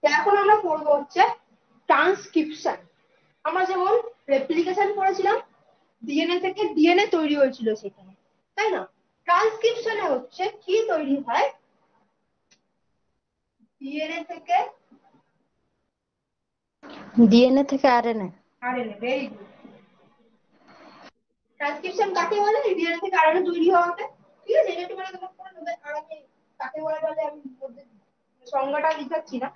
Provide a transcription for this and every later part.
এখন আমরা পড়বো হচ্ছে ট্রান্সক্রিপশন। আমরা যেমন রেপ্লিকেশন পড়েছিলাম, ডিএনএ থেকে ডিএনএ তৈরি হয়েছিল সেখানে, তাই না? ট্রান্সক্রিপশনে হচ্ছে কি তৈরি হয়, ডিএনএ থেকে ডিএনএ থেকে RNA. RNA. Very good. Transcription কাকে বলে? ডিএনএ থেকে আরএনএ তৈরি হওয়াকে। ঠিক আছে, এটা একটু মানে তোমার পড়ে নেবে। আর আমি কাকে বলে বলে আমি সংজ্ঞাটা লিখাচ্ছি না।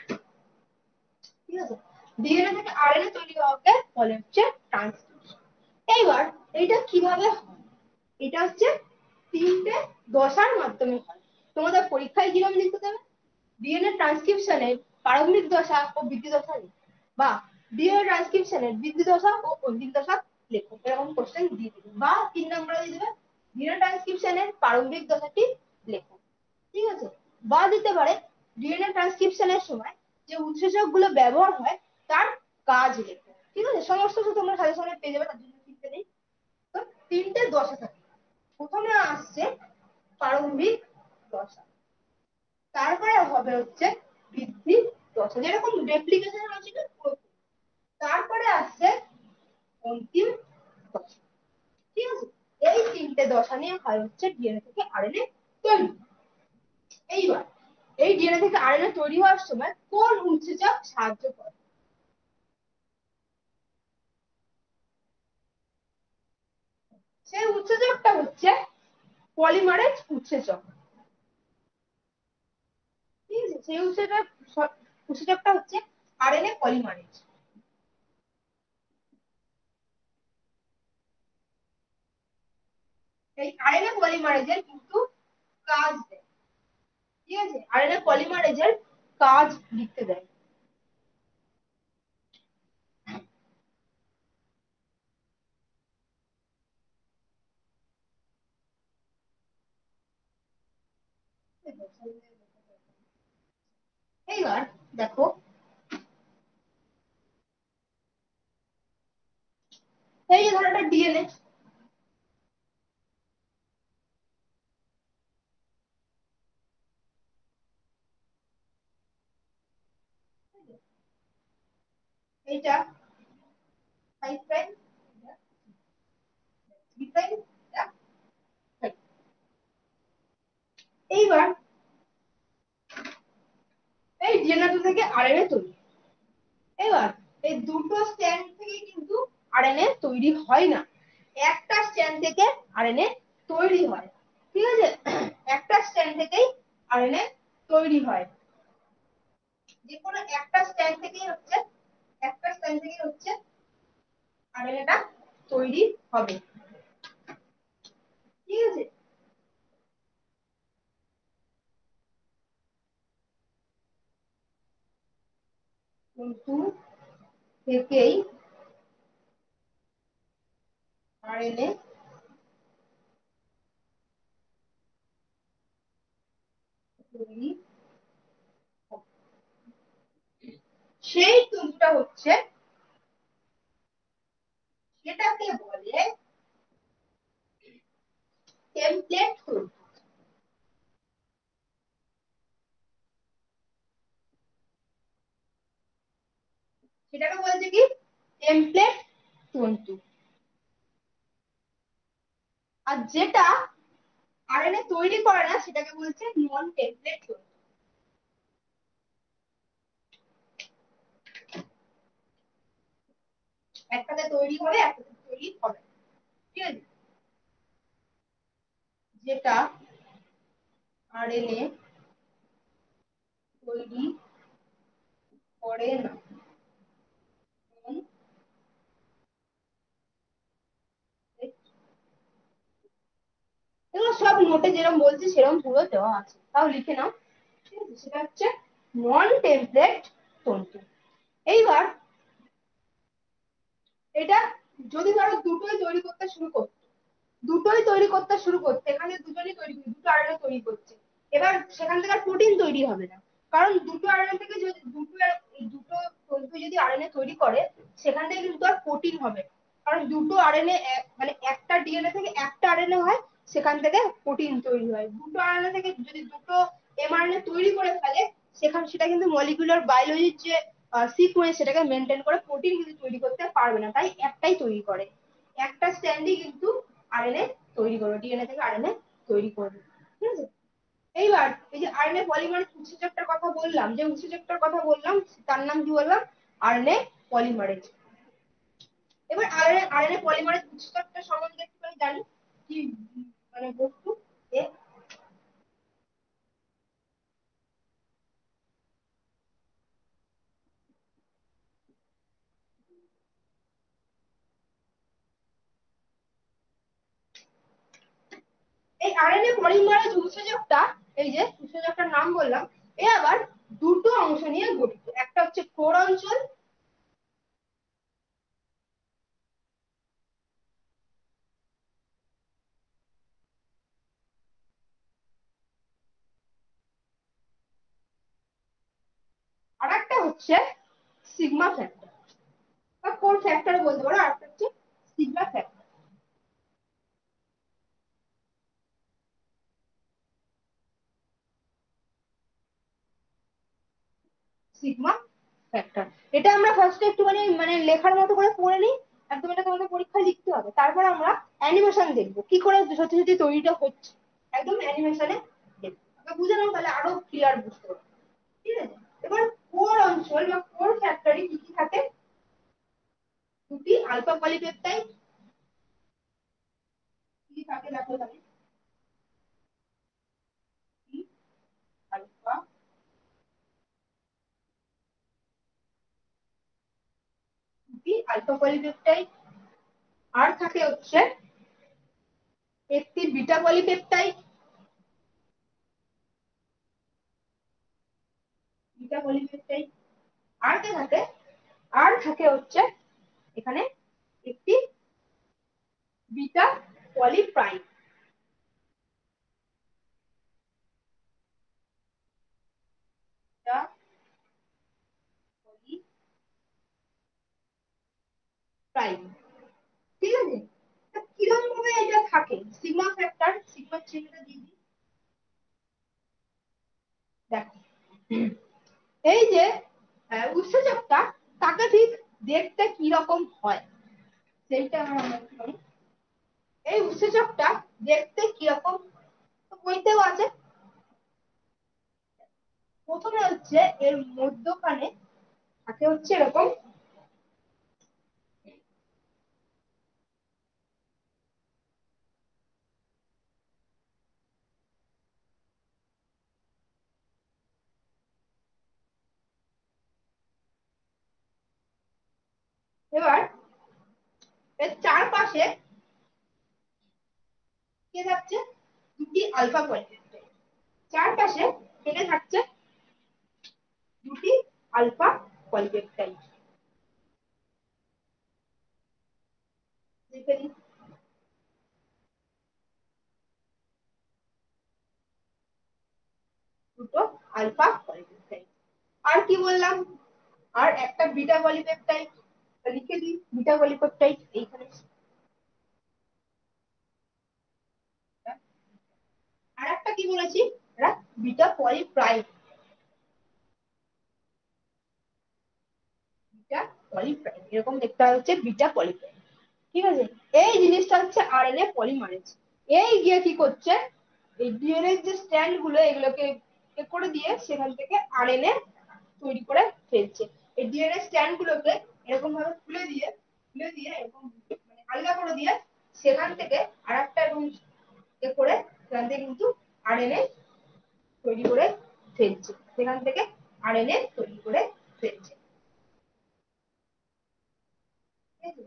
ঠিক আছে, ডিএনএ থেকে আরএনএ তৈরি হওয়াকে বলে হচ্ছে ট্রান্সক্রিপশন। এইবার এটা কিভাবে হয়? এটা হচ্ছে তিনটে দশার মাধ্যমে হয়। তোমাদের পরীক্ষায় কিরকম লিখতে দেবে, ডিএনএ ট্রান্সক্রিপশনের প্রারম্ভিক দশা ও বৃদ্ধি দশা লেখো, বা ডিএনএ ট্রান্সক্রিপশনের বৃদ্ধি দশা ও অন্তিম দশা লেখো, এরকম কোশ্চেন দিয়ে দেবে। বা 3 নম্বরে দিয়ে দেবে ডিএনএ ট্রান্সক্রিপশনের প্রারম্ভিক দশাটি লেখো। ঠিক আছে, বা দিতে পারে ডিএনএ ট্রান্সক্রিপশনের সময় যে উৎসেচক গুলো ব্যবহার হয় তার কাজ লেখো। ঠিক আছে, সমস্ত কিছু তোমরা সাজেশনে পেয়ে যাবে, তার জন্য লিখতে নেই। তো 3টে দশা থাকে। প্রথমে আসছে প্রারম্ভিক দশা, তারপরে হবে হচ্ছে বৃদ্ধি দশা, যেরকম রেপ্লিকেশন হয়েছিল। তারপরে আসছে অন্তিম দশা। ঠিক আছে, এই 3টে দশা নিয়ে হয় হচ্ছে ডিএনএ থেকে আরএনএ তৈরি। এইবার এই ডিএনএ থেকে আরএনএ তৈরি হওয়ার সময় কোন উৎসেচক সাহায্য করে? সেই উৎসেচকটা হচ্ছে পলিমারেজ উৎসেচক। ঠিক আছে, সেই উৎসেচকটা হচ্ছে আরএনএ পলিমারেজ। এই আরএনএ পলিমারেজের কিন্তু কাজ দেয়। ঠিক আছে, আরএনএ পলিমারেজের কাজ লিখতে দেয়। এইবার দেখো, এই যে ধরো একটা ডিএনএ, এইটা 5 প্রাইম, 3 প্রাইম। এইবার এই ডিএনএ থেকে আরএনএ তৈরি। এবার এই দুটো স্ট্র্যান্ড থেকে কিন্তু আরএনএ তৈরি হয় না, একটা স্ট্র্যান্ড থেকে আরএনএ তৈরি হয়। ঠিক আছে, একটা স্ট্র্যান্ড থেকেই আরএনএ তৈরি হয়। যে কোনো একটা স্ট্র্যান্ড থেকেই হচ্ছে, একটা স্ট্র্যান্ড থেকেই হচ্ছে আরএনএটা তৈরি হবে। ঠিক আছে, কিন্তু থেকেই আরএনএ তৈরি হবে। সেই তন্তুটা হচ্ছে, সেটাকে বলে টেমপ্লেট তন্তু। সেটাকে বলছে কি, টেমপ্লেট তন্তু। আর যেটা আরএনএ তৈরি করে না সেটাকে বলছে নন টেমপ্লেট তন্তু। একটাতে তৈরি হবে, একটাতে তৈরি হবে। ঠিক আছে, যেটা আরএনএ তৈরি করে না। এগুলো সব নোটে যেরকম বলছি সেরকম পুরো দেওয়া আছে, তাও লিখে নাও। ঠিক আছে, সেটা হচ্ছে নন টেমপ্লেট তন্তু। এইবার এটা যদি ধরো দুটোই তৈরি করতে শুরু করতো, দুটোই তৈরি করতে শুরু করতে, এখানে দুজনই তৈরি করছে, দুটো আরএনএ তৈরি করছে। এবার সেখান থেকে আর প্রোটিন তৈরি হবে না, কারণ দুটো আরএনএ থেকে যদি দুটো তন্তু যদি আরএনএ তৈরি করে, সেখান থেকে কিন্তু আর প্রোটিন হবে না। কারণ দুটো আরএনএ, মানে একটা ডিএনএ থেকে একটা আরএনএ হয়, সেখান থেকে প্রোটিন তৈরি হয়। দুটো আরএনএ থেকে যদি দুটো এমআরএনএ তৈরি করে ফেলে, সেটা কিন্তু মলিকুলার বায়োলজির যে সিকোয়েন্স সেটাকে মেনটেন করে প্রোটিন কিন্তু তৈরি করতে পারবে না, তাই একটাই তৈরি করে, একটা স্ট্র্যান্ডই কিন্তু আরএনএ তৈরি করবে, ডিএনএ থেকে আরএনএ তৈরি করবে। ঠিক আছে, এইবার এই যে আরএনএ পলিমারেজ উৎসেচকটার কথা বললাম, যে উৎসেচকটার কথা বললাম তার নাম কি বললাম, আরএনএ পলিমারেজ। এবার আরএনএ পলিমারেজ উৎসেচকটা সম্বন্ধে একটুখানি জানি কি মানে বস্তু এ। এই আরএনএ পলিমারেজ উৎসেচকটা, এই যে উৎসেচকটার নাম বললাম, এ আবার দুটো অংশ নিয়ে গঠিত, একটা হচ্ছে কোর অঞ্চল, আর একটা হচ্ছে সিগমা ফ্যাক্টর বা কোর ফ্যাক্টর বলতে পারো, আর একটা হচ্ছে সিগমা ফ্যাক্টর। সিগমা ফ্যাক্টর, এটা আমরা ফার্স্টে একটুখানি মানে লেখার মতো করে পড়ে নিই, একদম এটা তোমাদের পরীক্ষায় লিখতে হবে, তারপর আমরা অ্যানিমেশন দেখবো কি করে সত্যি সত্যি তৈরিটা হচ্ছে, একদম অ্যানিমেশনে দেখবো, বুঝে নাও তাহলে আরো ক্লিয়ার বুঝতে পারবো। ঠিক আছে, এবার কোর অঞ্চল বা কোর ফ্যাক্টরে কি কি থাকে, দুটি আলফা পলিপেপটাইড, কি থাকে দেখো তাহলে, আলফা দুটি আলফা পলিপেপটাইড, আর থাকে হচ্ছে একটি বিটা পলিপেপটাইড, বিটা পলিপেপটাইড, আর কে থাকে, আর থাকে হচ্ছে এখানে একটি বিটা পলিপ্রাইম, বিটা পলিপ্রাইম। ঠিক আছে, কিরকম ভাবে এটা থাকে, সিগমা ফ্যাক্টর, সিগমা চিহ্নটা দিয়ে দিই, দেখো এই যে উৎসেচকটা তাকে ঠিক দেখতে কি রকম হয় সেইটা আমরা একটুখানি, এই উৎসেচকটা দেখতে কিরকম বইতেও আছে। প্রথমে হচ্ছে এর মধ্যখানে থাকে হচ্ছে এরকম, এবার এর চারপাশে কে থাকছে, দুটি আলফা পলিপেপটাইড, চারপাশে কেটে থাকছে দুটি আলফা পলিপেপটাইড, লিখে দিই দুটো আলফা পলিপেপটাইড। আর কি বললাম, আর একটা বিটা পলিপেপটাইড, লিখে দিই বিটা পলিপেপটাইড এইখানে। আর একটা কি বলেছি, এটা বিটা পলিপ্রাইম, বিটা পলিপ্রাইম এরকম দেখতে হচ্ছে বিটা পলিপ্রাইম। ঠিক আছে, এই জিনিসটা হচ্ছে আরএনএ পলিমারেজ, এই গিয়ে কি করছে, এই ডিএনএ যে স্ট্র্যান্ড গুলো এগুলোকে করে দিয়ে সেখান থেকে আরএনএ তৈরি করে ফেলছে, এই ডিএনএ স্ট্র্যান্ড গুলোকে এরকম ভাবে খুলে দিয়ে এরকম মানে আলগা করে দিয়ে সেখান থেকে আর একটা এরকম করে সেখান থেকে কিন্তু আরএনএ তৈরি করে ফেলছে, সেখান থেকে আরএনএ তৈরি করে ফেলছে। ঠিক আছে,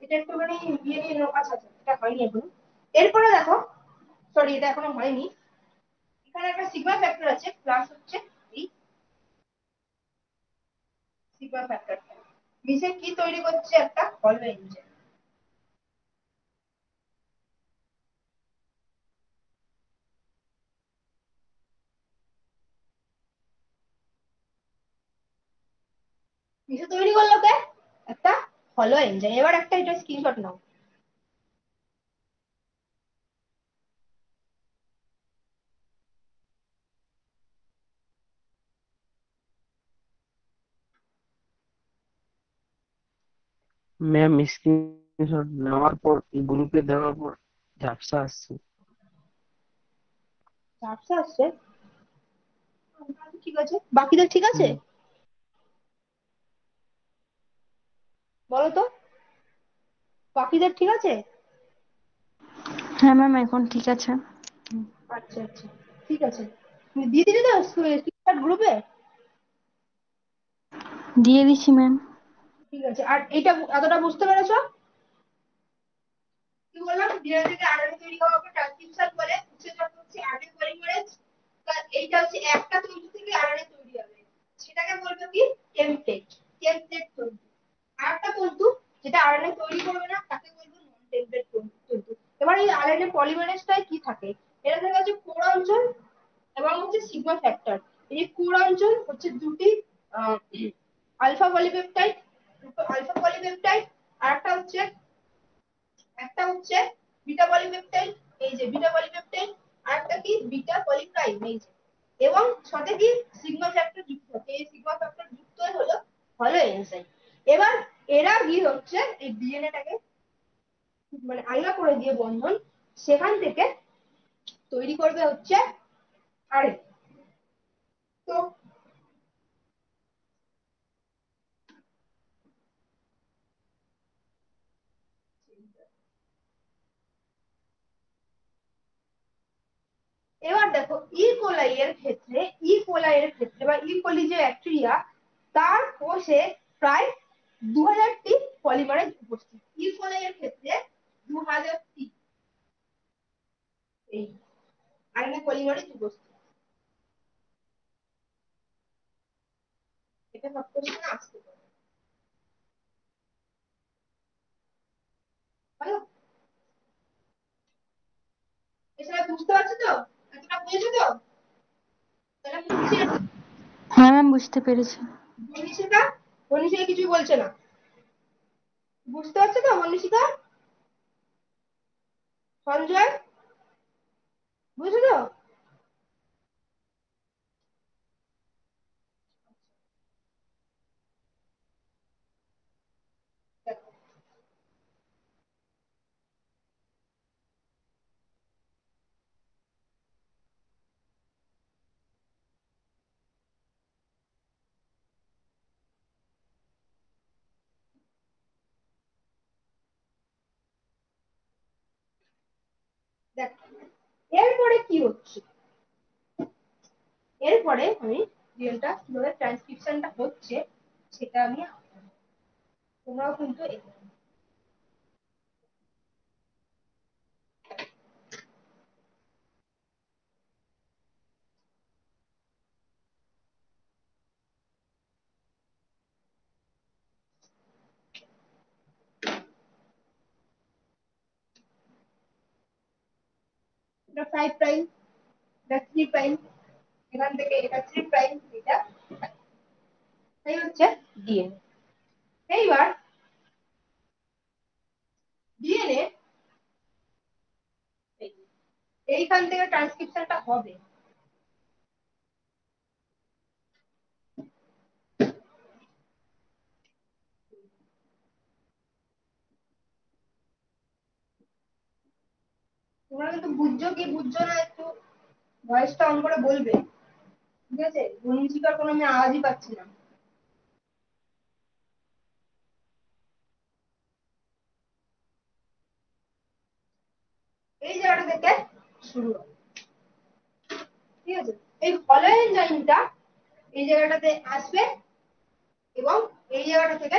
এটা একটুখানি দিয়ে নিয়ে নেবো, আচ্ছা আচ্ছা এটা হয়নি এখনো। এরপরে দেখো, সরি এটা এখনো হয়নি, এখানে একটা সিগমা ফ্যাক্টর আছে, প্লাস হচ্ছে এই সিগমা ফ্যাক্টরটা মিশে কি তৈরি করছে, একটা হলো এনজাইম। মিশে তৈরি করলো কে, একটা হলো এনজাইম। এবার একটা এটা স্ক্রিনশট নাও, ম্যাম স্ক্রিনশট নেওয়ার পর গ্রুপে দেওয়ার পর ঝাপসা আসছে। ঝাপসা আসছে? ঠিক আছে, বাকিদের ঠিক আছে? হুম। বলো তো, বাকিদের ঠিক আছে? হ্যাঁ ম্যাম, এখন ঠিক আছে। আচ্ছা আচ্ছা, ঠিক আছে। তুমি দিয়ে দিলে তো স্ক্রিনশট গ্রুপে? দিয়ে দিছি ম্যাম। ঠিক আছে, আর এটা এতটা বুঝতে পেরেছো? কি বললাম, ডিএনএ থেকে আরএনএ তৈরি হওয়াকে ট্রানস্ক্রিপশন বলে, উৎসেচক হচ্ছে আরএনএ পলিমারেজ। এইটা হচ্ছে একটা তন্তু থেকে আরএনএ তৈরি হবে, সেটাকে বলবো কি টেমপ্লেট। টেমপ্লেট তন্তু। আর একটা তন্তু যেটা আরএনএ তৈরি করবে না তাকে বলবো নন টেমপ্লেট তন্তু। এবার এই আরএনএ পলিমারেজটায় কি থাকে, এটা থেকে হচ্ছে কোর অঞ্চল এবং হচ্ছে সিগমা ফ্যাক্টর। এই কোর অঞ্চল হচ্ছে দুটি আলফা পলিপেপটাইড, দুটো আলফা পলিপেপটাইড। আর একটা হচ্ছে বিটা পলিপেপটাইড, এই যে বিটা পলিপেপটাইড। আর একটা কি বিটা পলিপ্রাইম, এই যে। এবং সাথে কি সিগমা ফ্যাক্টর যুক্ত থাকে, এই সিগমা ফ্যাক্টর যুক্ত হলো হলো এনজাইম। এবার এরা কি হচ্ছে এই ডিএনএটাকে মানে আলগা করে দিয়ে বন্ধন, সেখান থেকে তৈরি করবে হচ্ছে আরএনএ। তো এবার দেখো ই কোলাই এর ক্ষেত্রে বা ইকোলি যে ব্যাকটেরিয়া, তার কোষে প্রায় 2000টি পলিমারেজ উপস্থিত। ইকোলাই এর ক্ষেত্রে 2000টি এই আরএনএ পলিমারেজ উপস্থিত। এটা সব কোশ্চেনে আসতে পারে। ভালো, এছাড়া বুঝতে পারছো তো? এতটা বুঝেছো তো? তাহলে মনীষিকা, হ্যাঁ ম্যাম, বুঝতে পেরেছি। মনীষিকা মনীষিকা কিছুই বলছে না। বুঝতে পারছো তো মনীষিকা? সঞ্জয়, বুঝছো তো? দেখো, দেখো এরপরে কি হচ্ছে, এরপরে আমি রিয়েলটা কিভাবে ট্রান্সক্রিপশনটা হচ্ছে সেটা আমি তোমরাও কিন্তু এটা 5 প্রাইম, এটা 3 প্রাইম, এখান থেকে এটা 3 প্রাইম, এটা এই হচ্ছে ডিএনএ। এইবার ডিএনএ এইখান থেকে ট্রান্সক্রিপশনটা হবে। তোমরা কিন্তু বুঝছো কি বুঝছো না একটু ভয়েসটা অন করে বলবে, ঠিক আছে? মনীষিকার কোনো আমি আওয়াজই পাচ্ছি না। এই জায়গাটা থেকে শুরু হবে, ঠিক আছে? এই হলো এনজাইমটা এই জায়গাটাতে আসবে এবং এই জায়গাটা থেকে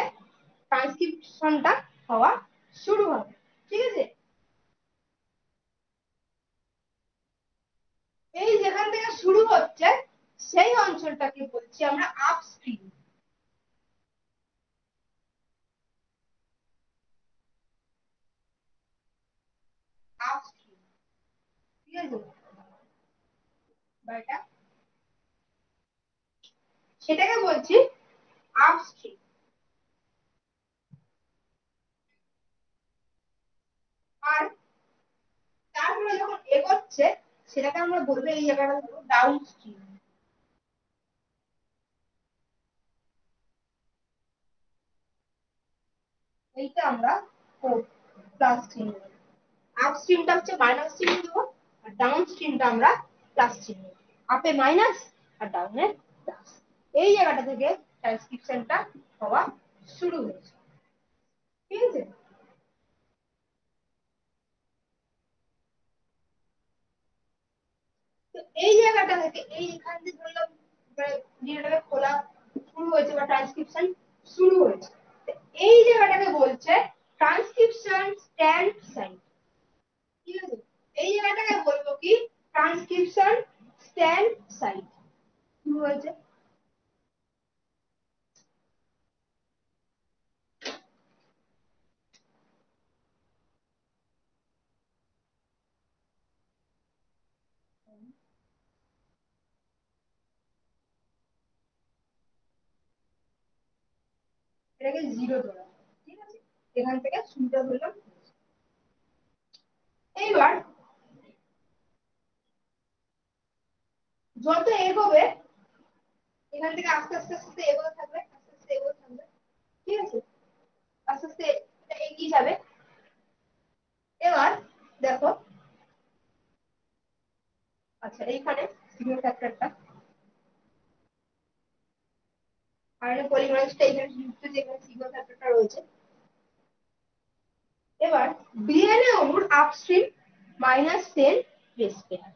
ট্রান্সক্রিপশনটা হওয়া শুরু হবে, ঠিক আছে? এই যেখান থেকে শুরু হচ্ছে সেই অঞ্চলটাকে বলছি আমরা আপস্ট্রিম। আপস্ট্রিম, ঠিক আছে? বা এটা সেটাকে বলছি আপস্ট্রিম। আর তারপরে যখন এগোচ্ছে সেটাকে আমরা বলবো এই জায়গাটা ডাউন স্ট্রিম। এইটা আমরা প্লাস চিহ্ন দেবো। আপ স্ট্রিমটা হচ্ছে মাইনাস চিহ্ন দেবো, আর ডাউন স্ট্রিমটা আমরা প্লাস চিহ্ন দেবো। আপে মাইনাস আর ডাউনে প্লাস। এই জায়গাটা থেকে ট্রান্সক্রিপশনটা হওয়া শুরু হয়েছে। ঠিক আছে, তো এই জায়গাটা থেকে এই এখান থেকে ধরলাম ডিএনএ খোলা শুরু হয়েছে বা ট্রান্সক্রিপশন শুরু হয়েছে। এই জায়গাটাকে বলছে ট্রান্সক্রিপশন স্ট্যান্ড সাইড। ঠিক আছে, এই জায়গাটাকে বলবো কি ট্রান্সক্রিপশন স্ট্যান্ড সাইড শুরু হয়েছে। এটাকে জিরো ধরা, ঠিক আছে, এখান থেকে শুরুটা ধরলাম। এইবার যত এগোবে এখান থেকে আস্তে আস্তে আস্তে এগোতে থাকবে, আস্তে আস্তে এগোতে থাকবে। ঠিক আছে, আস্তে আস্তে এটা এগিয়ে যাবে। এবার দেখো, আচ্ছা এইখানে সিগমা ফ্যাক্টরটা আর পলিমারেজটা এখানে যুক্ত, যেখানে সিগমা ফ্যাক্টরটা রয়েছে। এবার ডিএনএ অণুর upstream -10 base pair.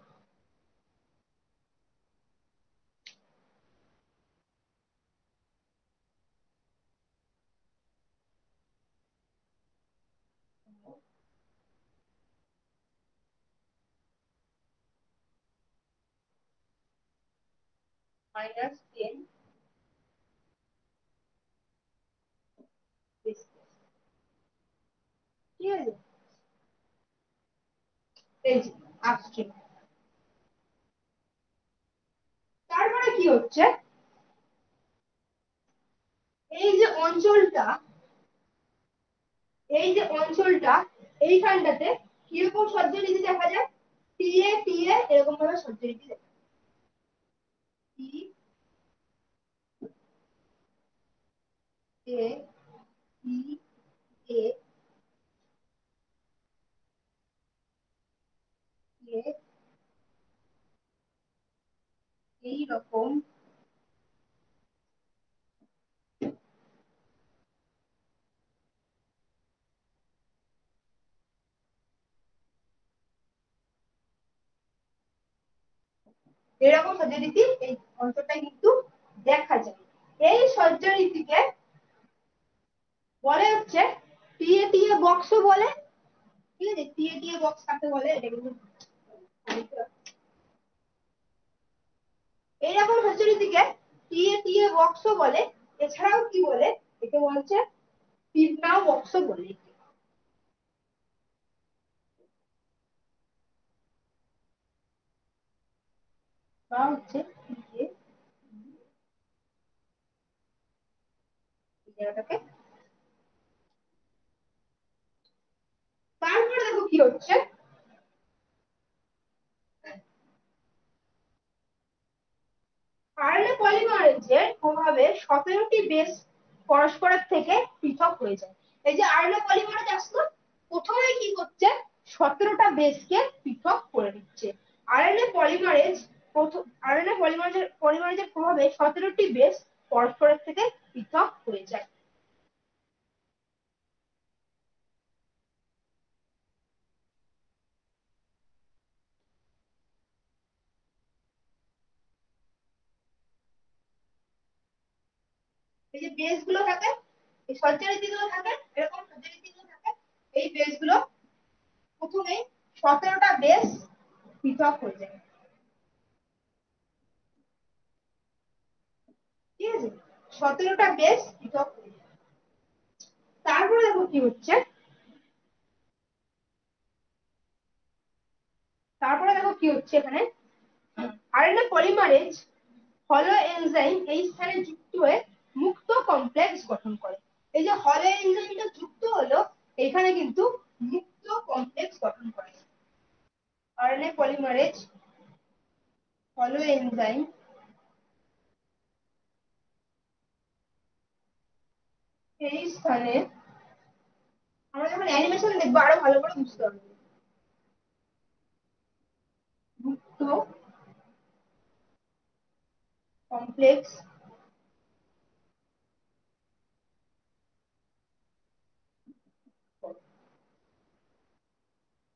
-10 base pair. ঠিক আছে, এই যে আপস্ট্রিম। তারপরে কি হচ্ছে, এই যে অঞ্চলটা, এই যে অঞ্চলটা এইখানটাতে কিরকম সজ্জারীতি দেখা যায়, টিএ টিএ এরকম ভাবে সজ্জারীতি দেখা যায়। টি এ টি এ এ এই রকম এরকম সজ্জারীতি এই অঞ্চলটায় কিন্তু দেখা যায়। এই সজ্জারীতিকে বলে হচ্ছে টিএ টিএ বক্স বলে। ঠিক আছে, টিএ টিএ বক্স কাকে বলে এটা কিন্তু এইরকম সজ্জারীতিকে টিএ টিএ বক্স বলে। এছাড়াও কি বলে, একে বলছে পিপনা বক্স বলে। বা হচ্ছে জায়গাটাকে। তারপরে দেখো কি হচ্ছে, আরএনএ পলিমারেজের প্রভাবে 17টি বেস পরস্পরের থেকে পৃথক হয়ে যায়। এই যে আরএনএ পলিমারেজ আসলো, প্রথমেই কি করছে, 17টা বেসকে পৃথক করে দিচ্ছে। আরএনএ পলিমারেজ আরএনএ পলিমারেজের প্রভাবে 17টি বেস পরস্পরের থেকে পৃথক হয়ে যায়। এই যে বেস গুলো থাকে, এই সজ্জারীতি গুলো থাকে, এরকম সজ্জারীতি গুলো থাকে, এই বেস গুলো প্রথমেই 17টা বেস পৃথক হয়ে যায়। ঠিক আছে, 17টা বেস পৃথক হয়ে যায়। তারপরে দেখো কি হচ্ছে, এখানে আরএনএ পলিমারেজ হলো এনজাইম এই স্থানে যুক্ত হয়ে মুক্ত কমপ্লেক্স গঠন করে। এই যে হলো এনজাইমটা যুক্ত হলো, এখানে কিন্তু মুক্ত কমপ্লেক্স গঠন করে। আরএনএ পলিমারেজ হলো এনজাইম এই স্থানে আমরা যখন অ্যানিমেশন দেখবো আরো ভালো করে বুঝতে পারবো। গুপ্ত কমপ্লেক্স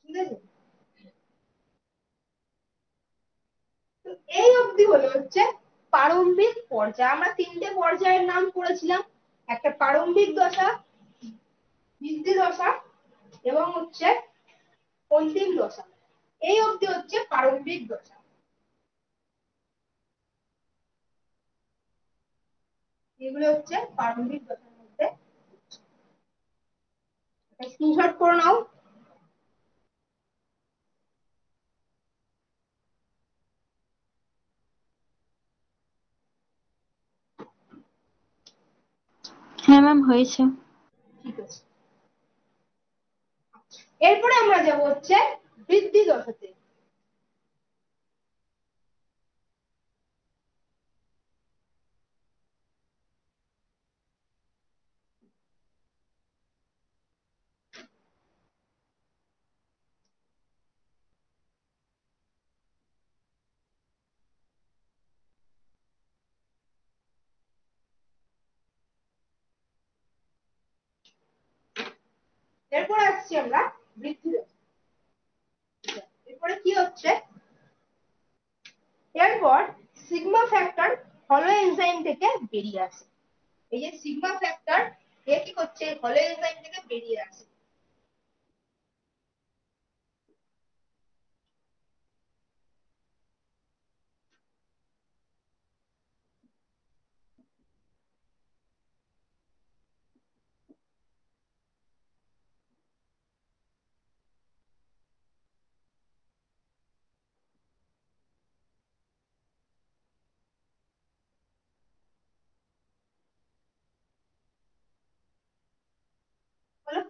ঠিক আছে। তো এই অবধি হলো হচ্ছে প্রারম্ভিক পর্যায়। আমরা তিনটে পর্যায়ের নাম করেছিলাম, একটা প্রারম্ভিক দশা, বৃদ্ধি দশা এবং হচ্ছে অন্তিম দশা। এই অবধি হচ্ছে প্রারম্ভিক দশা। এগুলো হচ্ছে প্রারম্ভিক দশার মধ্যে। স্ক্রিনশট করে নাও। হ্যাঁ ম্যাম হয়েছে। ঠিক আছে, এরপরে আমরা যাব হচ্ছে বৃদ্ধি দশাতে। এরপর আসছি আমরা বৃদ্ধি দশা। এরপরে কি হচ্ছে, এরপর সিগমা ফ্যাক্টর হলো এনজাইম থেকে বেরিয়ে আসে। এই যে সিগমা ফ্যাক্টর এ কি করছে, হলো এনজাইম থেকে বেরিয়ে আসে। হলো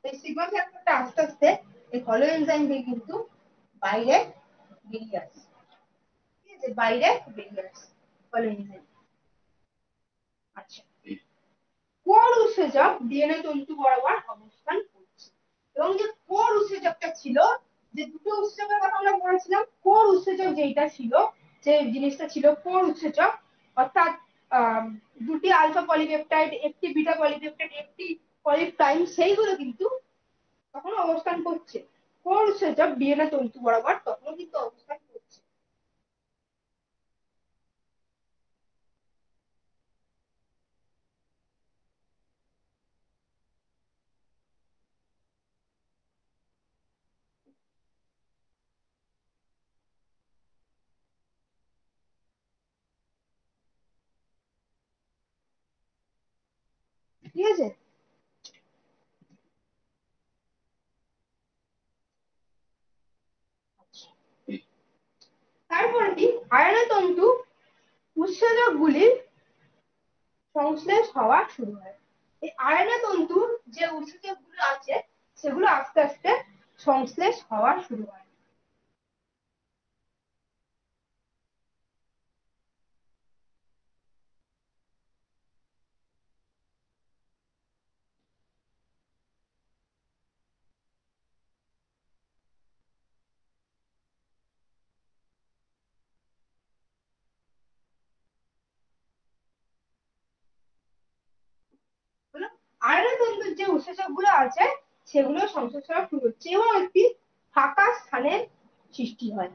এই সিগমা ফ্যাক্টরটা আস্তে আস্তে এই হলো এনজাইম থেকে কিন্তু বাইরে বেরিয়ে আসে। ঠিক আছে, বাইরে বেরিয়ে আসে হলো এনজাইম। আচ্ছা, কোর উৎসেচক ডিএনএ তন্তু বরাবর অবস্থান করছে। এবং যে কোর উৎসেচকটা ছিল, যে দুটো উৎসেচকের কথা আমরা বলেছিলাম, কোর উৎসেচক যেটা ছিল, যে জিনিসটা ছিল কোর উৎসেচক, অর্থাৎ দুটি আলফা পলিপেপটাইড, একটি বিটা পলিপেপটাইড, একটি পলিপ্রাইম, সেইগুলো কিন্তু তখন অবস্থান করছে। কোর উৎসেচক ডিএনএ তন্তু বরাবর তখনও কিন্তু অবস্থান করছে। ঠিক আছে, তারপরে কি আয়নতন্তু উৎসেচকগুলির সংশ্লেষ হওয়া শুরু হয়। এই আরএনএ তন্তুর যে উৎসেচকগুলো আছে সেগুলো আস্তে আস্তে সংশ্লেষ হওয়া শুরু হয়। আরএনএ তন্তুর যে উৎসেচকগুলো আছে সেগুলো সংশ্লেষ হওয়া শুরু হচ্ছে এবং একটি ফাঁকা স্থানের সৃষ্টি হয়।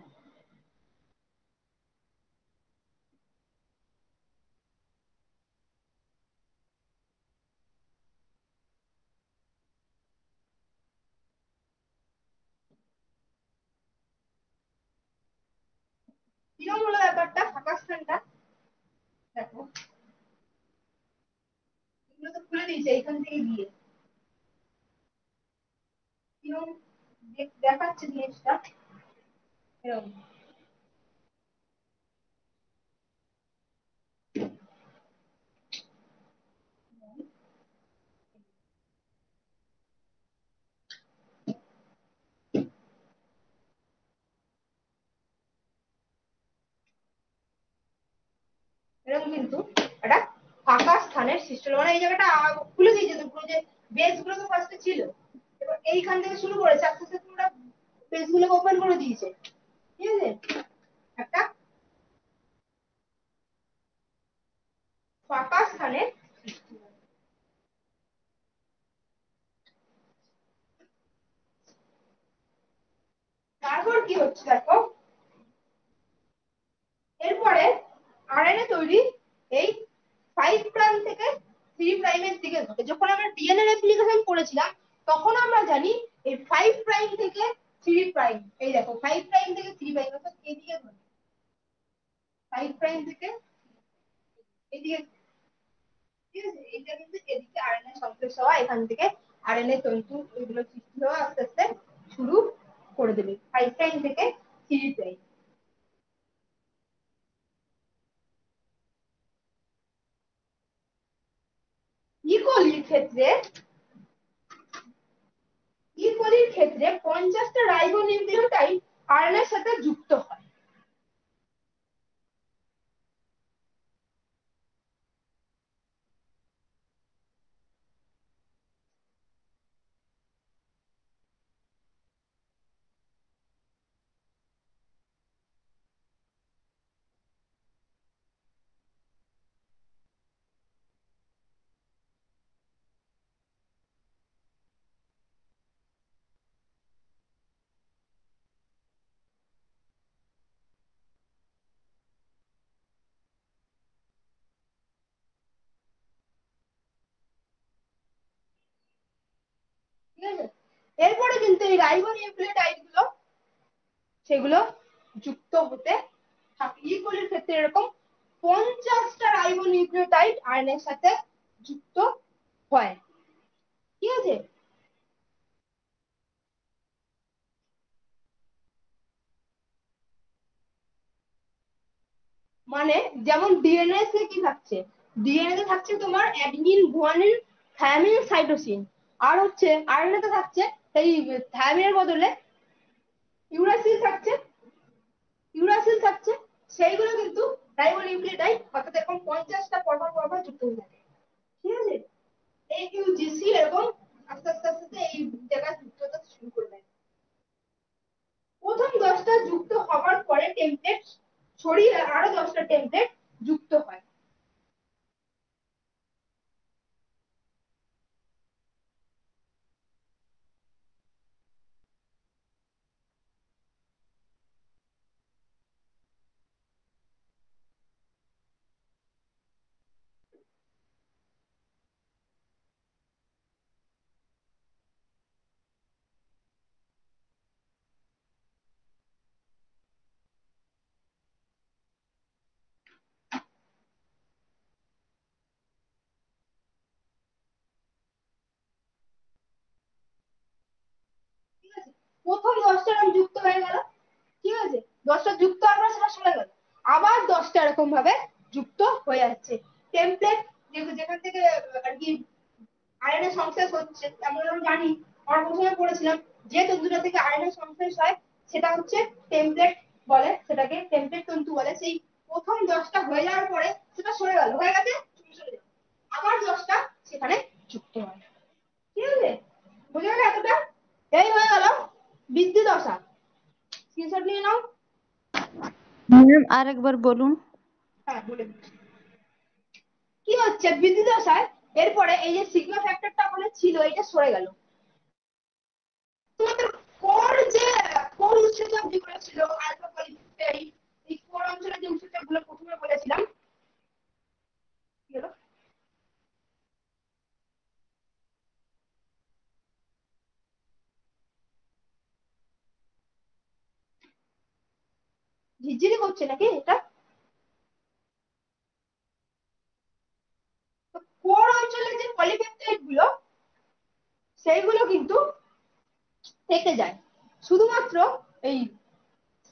কিরকম হলো ব্যাপারটা, ফাঁকা স্থানটা দেখো, এগুলো তো খুলে দিয়েছে এখান থেকে গিয়ে, কিরকম দেখাচ্ছে জিনিসটা এরকম। এরকম কিন্তু একটা ফাঁকা স্থানের সৃষ্টি হলো, মানে এই জায়গাটা খুলে দিয়েছে তো, পুরো যে বেস গুলো তো ফার্স্টে ছিল এইখান থেকে শুরু করেছে, আস্তে আস্তে পুরো পেজগুলো ওপেন করে দিয়েছে, ঠিক আছে। একটা ফাঁকা স্থানে তারপর কি হচ্ছে দেখো, এরপরে আরএনএ তৈরি এই 5 প্রাইম থেকে 3 প্রাইমের দিকে ঘটে। যখন আমরা ডিএনএ রেপ্লিকেশন করেছিলাম তখন আমরা জানি এই 5 প্রাইম থেকে 3 প্রাইম, এই দেখো 5 প্রাইম থেকে 3 প্রাইম অর্থাৎ এদিকে ঘটে, 5 প্রাইম থেকে এদিকে, ঠিক আছে। এইটা কিন্তু এদিকে আরএনএ সংশ্লেষ হওয়া, এখান থেকে আরএনএ তন্তু এগুলো সৃষ্টি হওয়া আস্তে আস্তে শুরু করে দেবে 5 প্রাইম থেকে 3 প্রাইম। ইকোলির ক্ষেত্রে 50টা রাইবোনিউক্লিওটাইড আরএনএ এর সাথে যুক্ত হয়। ঠিক আছে, এরপরে কিন্তু এই রাইবোনিউক্লিওটাইড গুলো সেগুলো যুক্ত হতে থাকে। ইকোলির ক্ষেত্রে এরকম 50টা রাইবোনিউক্লিওটাইড আরএনএ এর সাথে যুক্ত হয়, ঠিক আছে। মানে যেমন ডিএনএ তে কি থাকছে, ডিএনএ তে থাকছে তোমার অ্যাডেনিন, গুয়ানিন, থায়ামিন, সাইটোসিন, আর হচ্ছে আরএনএ তে থাকছে এই থায়ামিনের বদলে ইউরাসিল থাকছে, সেইগুলো কিন্তু রাইবোনিউক্লিওটাইড অর্থাৎ এরকম 50টা পরপর পরপর যুক্ত হয়ে থাকে, ঠিক আছে। এই ইউজিসি এরকম আস্তে আস্তে আস্তে এই জায়গায় যুক্ত হতে শুরু করবে। প্রথম 10টা যুক্ত হওয়ার পরে টেমপ্লেট ছড়িয়ে আরো 10টা টেমপ্লেট যুক্ত হয়। ঠিক আছে, প্রথম 10টা যুক্ত হয়ে গেল, ঠিক আছে, 10টা যুক্ত আমরা সেটা সরে গেল, আবার 10টা এরকম ভাবে যুক্ত হয়ে যাচ্ছে। টেমপ্লেট যেখান থেকে আর কি আরএনএ সংশ্লেষ হচ্ছে, আমরা জানি, আমরা প্রথমে পড়েছিলাম যে তন্তুটা থেকে আরএনএ সংশ্লেষ হয় সেটা হচ্ছে টেমপ্লেট বলে, সেটাকে টেমপ্লেট তন্তু বলে। সেই প্রথম 10টা হয়ে যাওয়ার পরে সেটা সরে গেল, হয়ে গেছে, সরে গেল, আবার 10টা সেখানে যুক্ত হয়, ঠিক আছে। বুঝে গেল এতটা? এই হয়ে গেল বৃদ্ধি দশা। স্ক্রিনশট নিয়ে নাও। ম্যাম আরেকবার বলুন। হ্যাঁ বলে দিচ্ছি। কি হচ্ছে বৃদ্ধি দশায়, এরপরে এই যে সিগমা ফ্যাক্টরটা ওখানে ছিল এটা সরে গেল। তোমাদের কোর যে কোর উৎসেচক যেগুলো ছিল আলফা পলিপেপটাইড, এই কোর অঞ্চলে যে উৎসেচকগুলো প্রথমে বলেছিলাম, কি হলো? ঝিরঝিরি করছে নাকি এটা? কোর অঞ্চলে যে পলিপেপটাইড গুলো সেইগুলো কিন্তু থেকে যায়, শুধুমাত্র এই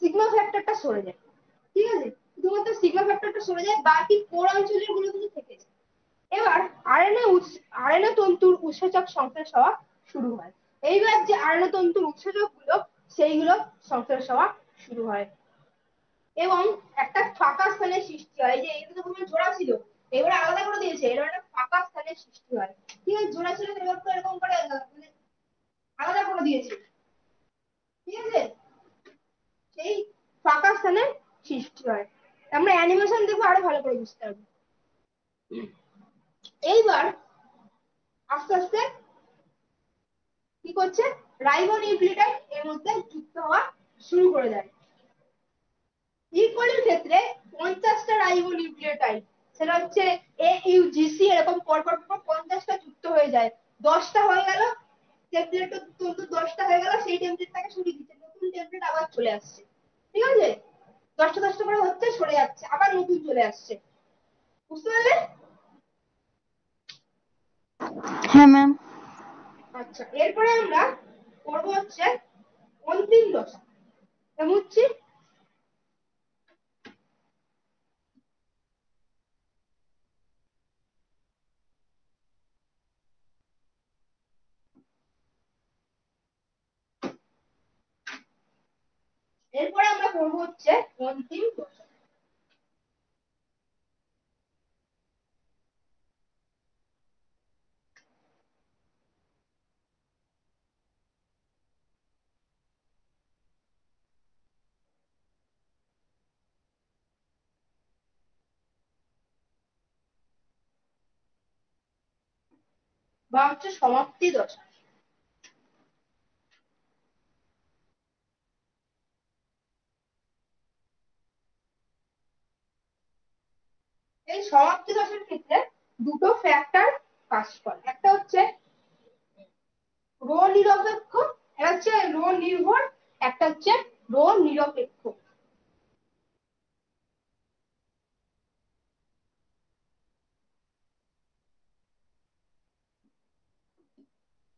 সিগমা ফ্যাক্টরটা সরে যায়, ঠিক আছে। শুধুমাত্র সিগমা ফ্যাক্টরটা সরে যায়, বাকি কোর অঞ্চলের গুলো কিন্তু থেকে যায়। এবার আরএনএ তন্তুর উৎসেচক সংশ্লেষ হওয়া শুরু হয়। এইবার যে আরএনএ তন্তুর উৎসেচক গুলো সেইগুলো সংশ্লেষ হওয়া শুরু হয় এবং একটা ফাঁকা স্থানের সৃষ্টি হয়। যে এটা তো প্রথমে জোড়া ছিল, এবার আলাদা করে দিয়েছে, এবার একটা ফাঁকা স্থানের সৃষ্টি হয়, ঠিক আছে। জোড়া ছিল এবার তো এরকম করে মানে আলাদা বুঝতে পারবে। এইবার আস্তে আস্তে কি করছে, রাইবোনিউক্লিওটাইড এর মধ্যে যুক্ত হওয়া শুরু করে দেয়। ইকোলির ক্ষেত্রে 50টা রাইবোনিউক্লিওটাইড, সেটা হচ্ছে AUGC, এরকম পরপর 50টা যুক্ত হয়ে যায়। 10টা হয়ে গেল, টেমপ্লেট তো 10টা হয়ে গেল, সেই টেমপ্লেটটাকে সরিয়ে দিচ্ছে, নতুন টেমপ্লেট আবার চলে আসছে। ঠিক আছে, 10টা 10টা করে হচ্ছে, সরে যাচ্ছে, আবার নতুন চলে আসছে। বুঝতে পারলে? হ্যাঁ ম্যাম। আচ্ছা, এরপরে আমরা করবো হচ্ছে অন্তিম দশা। বুঝছি। এরপরে আমরা করবো হচ্ছে অন্তিম দশা। বা হচ্ছে সমাপ্তি দশা। এই সমাপ্তি দশার ক্ষেত্রে দুটো ফ্যাক্টর কাজ করে, একটা হচ্ছে রো নিরপেক্ষ, একটা হচ্ছে রো নির্ভর, একটা হচ্ছে রো নিরপেক্ষ।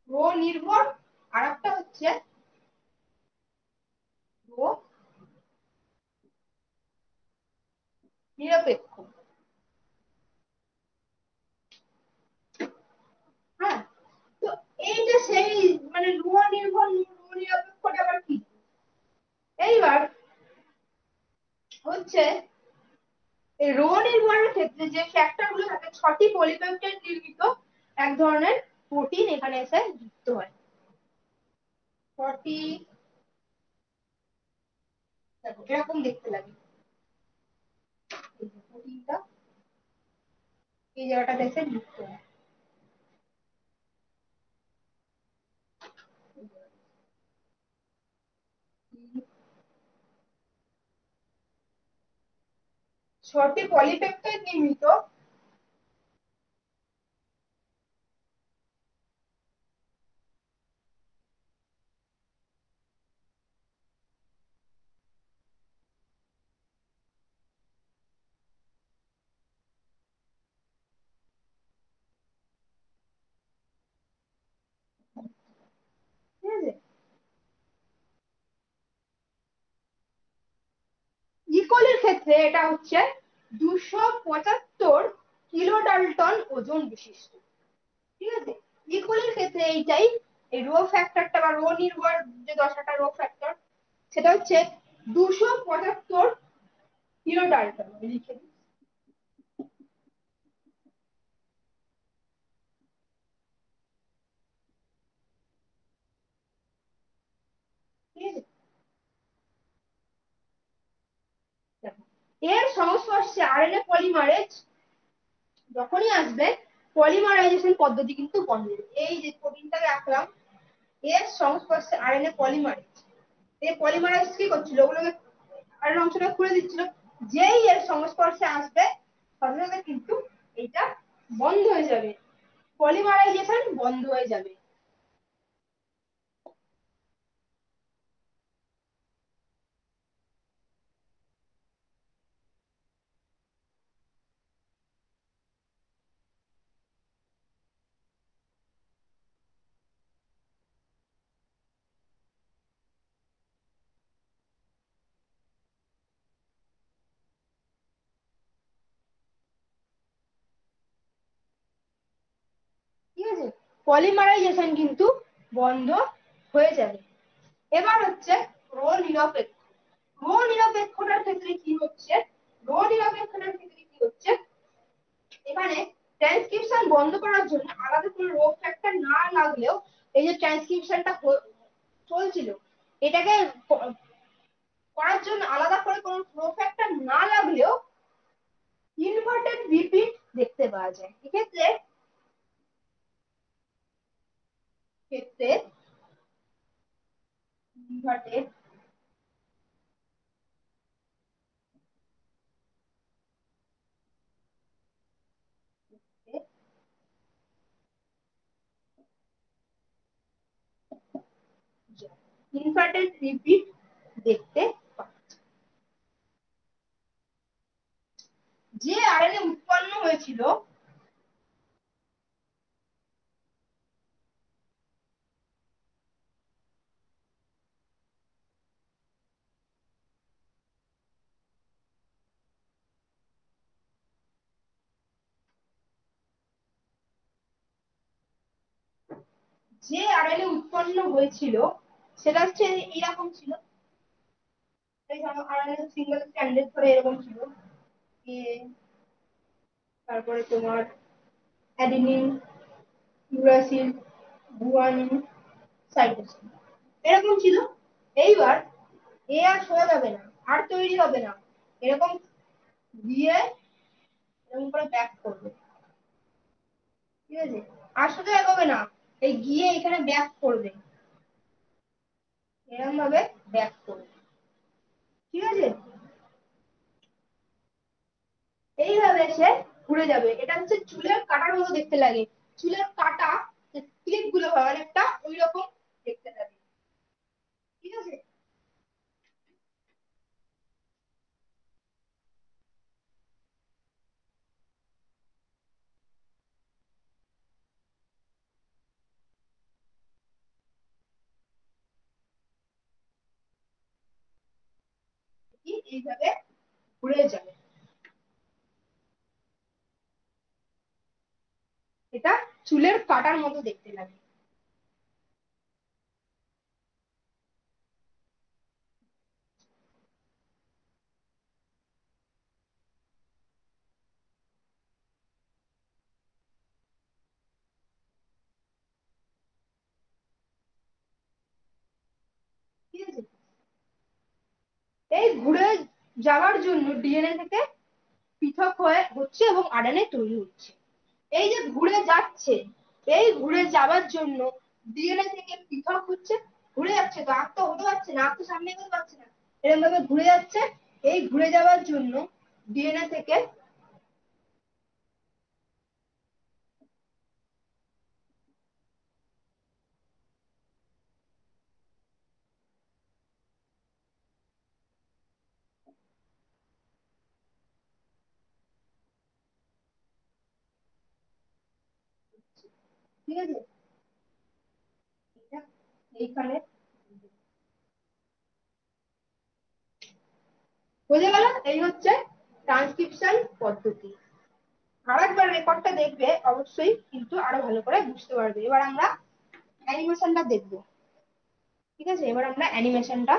রো নির্ভর আর একটা হচ্ছে রো নিরপেক্ষ। হ্যাঁ, তো এইটা সেই মানে রো নির্ভর রো নিরপেক্ষটা আবার কি? এইবার হচ্ছে এই রো নির্ভরের ক্ষেত্রে যে ফ্যাক্টর গুলো থাকে, 6টি পলিপেপটাইড নির্মিত এক ধরনের প্রোটিন এখানে এসে যুক্ত হয়। 6টি, দেখো এরকম দেখতে লাগে প্রোটিনটা, এই জায়গাটাতে এসে যুক্ত হয়। 6টি পলিপেপটাইড নির্মিত ঠিক আছে, ইকোলির ক্ষেত্রে এটা হচ্ছে 275 কিলো ডালটন ওজন বিশিষ্ট। ঠিক আছে, ইকোলির ক্ষেত্রে এইটাই, এই রো ফ্যাক্টরটা বা রো নির্ভর যে দশাটা রো ফ্যাক্টর, সেটা হচ্ছে 275 কিলো ডালটন। লিখে দিই। ঠিক আছে, এর সংস্পর্শে আরএনএ পলিমারেজ যখনই আসবে, পলিমারাইজেশন পদ্ধতি কিন্তু বন্ধ। এই যে প্রোটিনটাকে রাখলাম, এর সংস্পর্শে আরএনএ পলিমারেজ, এই পলিমারাইজ কি করছিল, ওগুলোকে আরএনএ অংশটা খুলে দিচ্ছিল। যেই এর সংস্পর্শে আসবে, সাথে সাথে কিন্তু এটা বন্ধ হয়ে যাবে, পলিমারাইজেশন বন্ধ হয়ে যাবে। ঠিক আছে, পলিমারাইজেশন কিন্তু বন্ধ হয়ে যাবে। এবার হচ্ছে রো নিরপেক্ষ। রো নিরপেক্ষতার ক্ষেত্রে কি হচ্ছে, রো নিরপেক্ষতার ক্ষেত্রে কি হচ্ছে, এখানে ট্রান্সক্রিপশন বন্ধ করার জন্য আলাদা কোনো রো ফ্যাক্টর না লাগলেও, এই যে ট্রান্সক্রিপশনটা চলছিল, এটাকে করার জন্য আলাদা করে কোনো রো ফ্যাক্টর না লাগলেও ইনভার্টেড রিপিট দেখতে পাওয়া যায়। এক্ষেত্রে ক্ষেত্রে ইনভার্টেড ইনভার্টেড রিপিট দেখতে পাওয়া যায়। যে আরএনএ উৎপন্ন হয়েছিল সেটা হচ্ছে এরকম ছিল। এই ধরো আরএনএ সিঙ্গেল স্ট্র্যান্ডেড ধরে এরকম ছিল, তারপরে তোমার অ্যাডিনিন, ইউরাসিল, গুয়ানিন, সাইটোসিন এরকম ছিল। এইবার এ আর শোয়া যাবে না, আর তৈরি হবে না, এরকম দিয়ে এরকম করে ব্যাক করবে, ঠিক আছে? আর শুধু এগোবে না, এই গিয়ে এখানে ব্যাক করবে, এরকম ভাবে ব্যাক করবে, ঠিক আছে? এইভাবে সে ঘুরে যাবে। এটা হচ্ছে চুলের কাটার মতো দেখতে লাগে, চুলের কাটা ক্লিপ গুলো হয় অনেকটা ওই রকম দেখতে লাগে, ঠিক আছে? এইভাবে ঘুরে যাবে, এটা চুলের কাটার মতো দেখতে লাগে। ঠিক আছে, এই ঘুরে যাওয়ার জন্য ডিএনএ থেকে পৃথক হচ্ছে এবং আরএনএ তৈরি হচ্ছে। এই যে ঘুরে যাচ্ছে, এই ঘুরে যাওয়ার জন্য ডিএনএ থেকে পৃথক হচ্ছে, ঘুরে যাচ্ছে, তো আর তো হতে পারছে না, আর তো সামনে এগোতে পারছে না, এরকম ভাবে ঘুরে যাচ্ছে। এই ঘুরে যাওয়ার জন্য ডিএনএ থেকে ঠিক আছে, এইখানে বোঝা গেল? এই হচ্ছে ট্রান্সক্রিপশন পদ্ধতি। আরেকবার রেকর্ডটা দেখবে অবশ্যই, কিন্তু আরো ভালো করে বুঝতে পারবে। এবার আমরা অ্যানিমেশনটা দেখবো, ঠিক আছে? এবার আমরা অ্যানিমেশনটা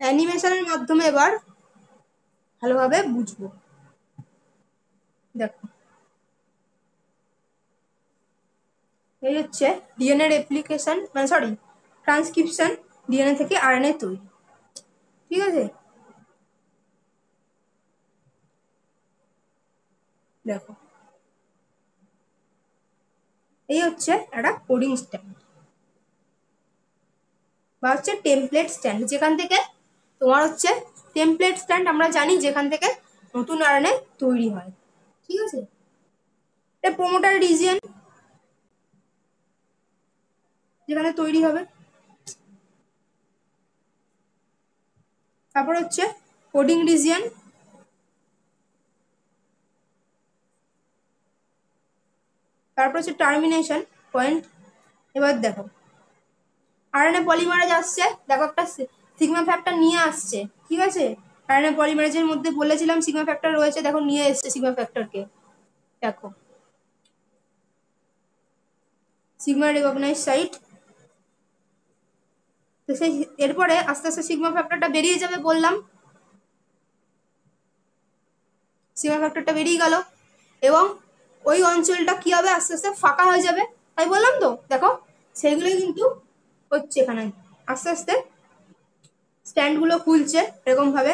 অ্যানিমেশনের মাধ্যমে এবার ভালোভাবে বুঝবো। দেখো, এই হচ্ছে ডিএনএ রেপ্লিকেশন, মানে সরি ট্রান্সক্রিপশন, ডিএনএ থেকে আরএনএ তৈরি, ঠিক আছে? দেখো, এই হচ্ছে একটা কোডিং স্ট্যান্ড বা হচ্ছে টেমপ্লেট স্ট্যান্ড, যেখান থেকে তোমার হচ্ছে টেমপ্লেট স্ট্যান্ড আমরা জানি যেখান থেকে নতুন আরএনএ তৈরি হয়, ঠিক আছে? এটা প্রোমোটার রিজিয়ন, যেখানে তৈরি হবে। তারপর হচ্ছে কোডিং রিজিয়ন, তারপর হচ্ছে টার্মিনেশন পয়েন্ট। এবার দেখো, আরএনএ পলিমারেজ আসছে, দেখো একটা সিগমা ফ্যাক্টর নিয়ে আসছে, ঠিক আছে? আরএনএ পলিমারেজের মধ্যে বলেছিলাম সিগমা ফ্যাক্টর রয়েছে, দেখো নিয়ে এসছে সিগমা ফ্যাক্টরকে। দেখো সিগমা রিকগনাইজ সাইট। তো সেই এরপরে আস্তে আস্তে সিগমা ফ্যাক্টরটা বেরিয়ে যাবে বললাম, সিগমা ফ্যাক্টরটা বেরিয়ে গেল এবং ওই অঞ্চলটা কি হবে আস্তে আস্তে ফাঁকা হয়ে যাবে, তাই বললাম তো। দেখো সেইগুলোই কিন্তু হচ্ছে এখানে আস্তে আস্তে স্ট্যান্ডগুলো খুলছে এরকম ভাবে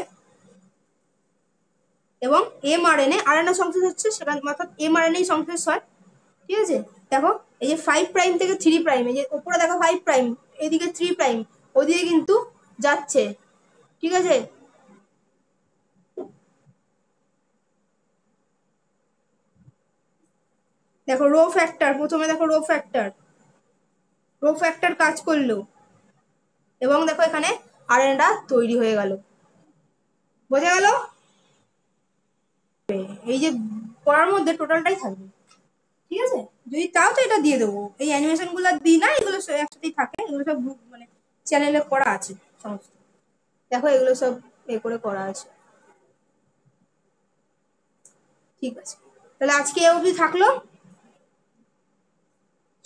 এবং এমআরএনএ আরএনএ সংশ্লেষ হচ্ছে সেখানে, অর্থাৎ এমআরএনএ সংশ্লেষ হয়। ঠিক আছে, দেখো এই যে 5 প্রাইম থেকে 3 প্রাইম, এই যে উপরে দেখো 5 প্রাইম, এদিকে 3 প্রাইম, ওদিকে কিন্তু যাচ্ছে। ঠিক আছে, দেখো রো ফ্যাক্টর, প্রথমে দেখো রো ফ্যাক্টর কাজ করলো এবং দেখো এখানে আরএনএটা তৈরি হয়ে গেল। বোঝা গেল? এই যে পড়ার মধ্যে টোটালটাই থাকবে। ঠিক আছে, যদি তাও তো এটা দিয়ে দেবো, এই অ্যানিমেশন গুলো দিই না, এগুলো সব একসাথেই থাকে, এগুলো সব গ্রুপ মানে চ্যানেলে করা আছে সমস্ত। দেখো এগুলো সব এ করে করা আছে। ঠিক আছে, তাহলে আজকে এ অবধি থাকলো,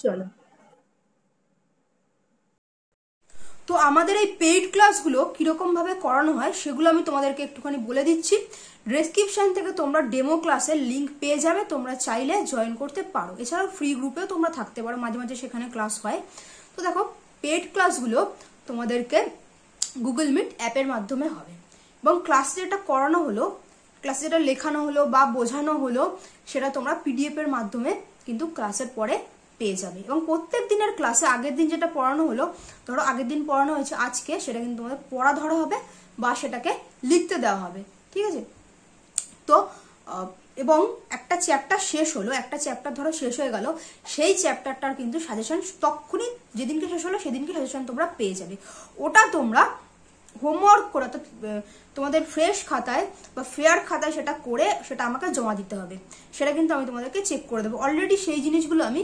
চলো। তো আমাদের এই পেইড ক্লাসগুলো কিরকম ভাবে করানো হয় সেগুলো আমি তোমাদেরকে একটুখানি বলে দিচ্ছি। ডেসক্রিপশন থেকে তোমরা ডেমো ক্লাসের লিঙ্ক পেয়ে যাবে, তোমরা চাইলে জয়েন করতে পারো। এছাড়াও ফ্রি গ্রুপেও তোমরা থাকতে পারো, মাঝে মাঝে সেখানে ক্লাস হয়। তো দেখো পেইড ক্লাসগুলো তোমাদেরকে গুগল মিট অ্যাপের মাধ্যমে হবে এবং ক্লাসে যেটা করানো হলো, ক্লাসে যেটা লেখানো হলো বা বোঝানো হলো সেটা তোমরা পিডিএফ এর মাধ্যমে কিন্তু ক্লাসের পরে পেয়ে যাবে। এবং প্রত্যেক দিনের ক্লাসে আগের দিন যেটা পড়ানো হলো, ধরো আগের দিন পড়ানো হয়েছে আজকে, সেটা কিন্তু তোমাদের পড়া ধরা হবে বা সেটাকে লিখতে দেওয়া হবে। ঠিক আছে, তো এবং একটা চ্যাপ্টার শেষ হলো, একটা চ্যাপ্টার ধরো শেষ হয়ে গেল, সেই চ্যাপ্টারটার কিন্তু সাজেশন তখনই যেদিনকে শেষ হলো সেদিনকে সাজেশন তোমরা পেয়ে যাবে। ওটা তোমরা হোমওয়ার্ক করে, তো তোমাদের ফ্রেশ খাতায় বা ফেয়ার খাতায় সেটা করে সেটা আমাকে জমা দিতে হবে, সেটা কিন্তু আমি তোমাদেরকে চেক করে দেবো। অলরেডি সেই জিনিসগুলো আমি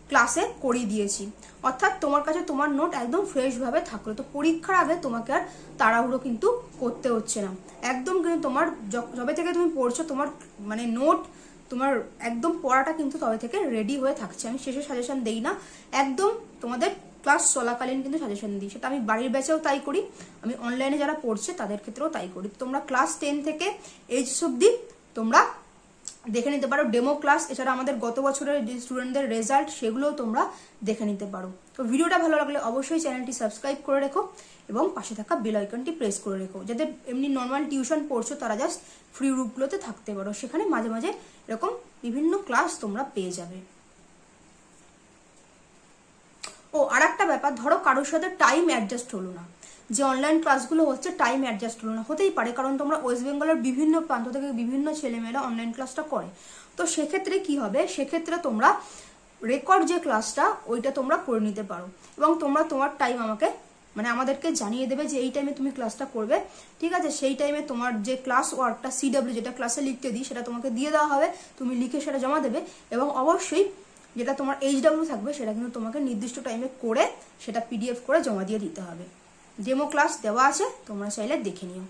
ক্লাসে করিয়ে দিয়েছি, অর্থাৎ তোমার কাছে তোমার নোট একদম ফ্রেশ ভাবে থাকলো। তো পরীক্ষার আগে তোমাকে আর তাড়াহুড়ো কিন্তু করতে হচ্ছে না, একদম কিন্তু তোমার যবে থেকে তুমি পড়ছো তোমার মানে নোট তোমার একদম পড়াটা কিন্তু তবে থেকে রেডি হয়ে থাকছে। আমি শেষে সাজেশন দেই না, একদম তোমাদের ক্লাস চলাকালীন কিন্তু সাজেশন দিই। সেটা আমি বাড়ির ব্যাচেও তাই করি, আমি অনলাইনে যারা পড়ছে তাদের ক্ষেত্রেও তাই করি। তোমরা ক্লাস 10 থেকে এইচ অবধি তোমরা দেখে নিতে পারো ডেমো ক্লাস। এছাড়া আমাদের গত বছরের যে স্টুডেন্টদের রেজাল্ট সেগুলোও তোমরা দেখে নিতে পারো। তো ভিডিওটা ভালো লাগলে অবশ্যই চ্যানেলটি সাবস্ক্রাইব করে রেখো এবং পাশে থাকা বেল আইকনটি প্রেস করে রেখো, যাদের এমনি নর্মাল টিউশন পড়ছো তারা জাস্ট ফ্রি গ্রুপগুলোতে থাকতে পারো, সেখানে মাঝে মাঝে এরকম বিভিন্ন ক্লাস তোমরা পেয়ে যাবে। ও আর একটা ব্যাপার, ধরো কারোর সাথে টাইম অ্যাডজাস্ট হলো না, যে অনলাইন ক্লাসগুলো হচ্ছে টাইম অ্যাডজাস্ট হলো না, হতেই পারে কারণ তোমরা ওয়েস্ট বেঙ্গলের বিভিন্ন প্রান্ত থেকে বিভিন্ন ছেলেমেয়েরা অনলাইন ক্লাসটা করে। তো সেক্ষেত্রে কি হবে, সেক্ষেত্রে তোমরা রেকর্ড যে ক্লাসটা ওইটা তোমরা করে নিতে পারো এবং তোমরা তোমার টাইম আমাকে মানে আমাদেরকে জানিয়ে দেবে যে এই টাইমে তুমি ক্লাসটা করবে। ঠিক আছে, সেই টাইমে তোমার যে ক্লাস ওয়ার্কটা সিডব্লিউ যেটা ক্লাসে লিখতে দিই সেটা তোমাকে দিয়ে দেওয়া হবে, তুমি লিখে সেটা জমা দেবে এবং অবশ্যই যেটা তোমার এইচডব্লিউ থাকবে সেটা কিন্তু তোমাকে নির্দিষ্ট টাইমে করে সেটা পিডিএফ করে জমা দিয়ে দিতে হবে। ডেমো ক্লাস দেওয়া আছে, তোমরা চাইলে দেখে নিও।